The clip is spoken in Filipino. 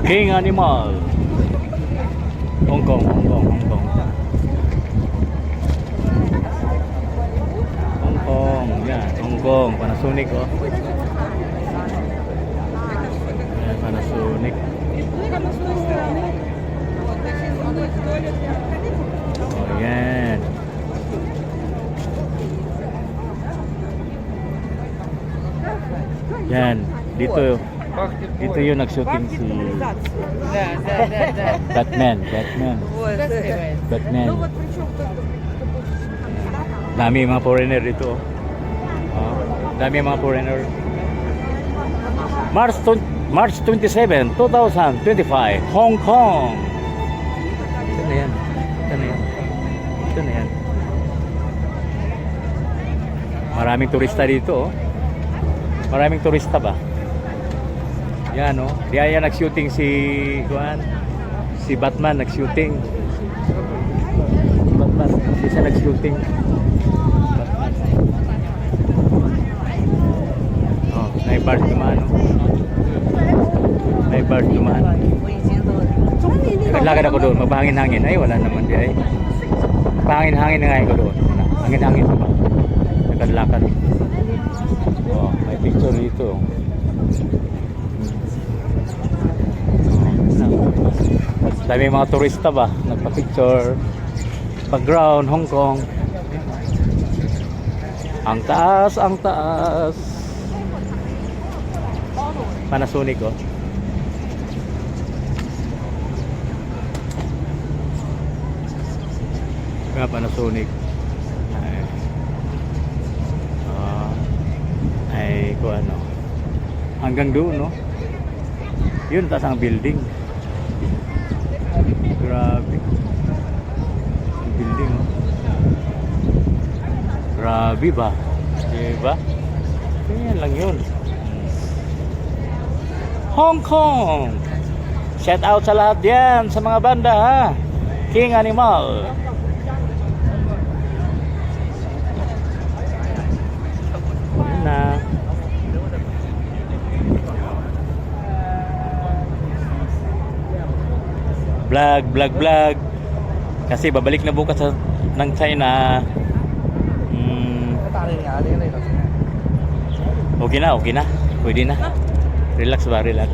King Animal. Hong Kong, Hong Kong, Hong Kong. Hong Kong, yan, Hong Kong, Panasonic oh. Yan, Panasonic. Oh, yan. Yan, dito yung nag-shooting si Batman. Dami mga foreigner dito. Oh, dami mga foreigner. March 27, 2025, Hong Kong. Ito na yan. Maraming turista dito oh. Maraming turista ba? Yan oh. Diyan yan nag-shooting si Batman nag-shooting. Batman, isa nag-shooting. Oh, may bar dumaan oh. May bar dumaan. Naglakad ako doon, magbahangin-hangin. Ay, wala naman di ay. Pahangin-hangin na nga ako doon. Hangin-hangin pa ba? Naglakad. Oh, may picture dito. Dami mga turista ba? Nagpa-picture. Background, Hong Kong. Ang taas, ang taas. Panasonic oh. Kaya Panasonic. Ay kung ano. Hanggang doon no. Yun taas ang building. Grabe. Building oh. Grabe ba? Diba? Ganyan lang yun. Hong Kong. Shout out sa lahat yan, sa mga banda ha. King Animal. Yan na. Vlog. Kasi babalik na bukas ng China. Okay na. Pwede na. Relax ba? Relax.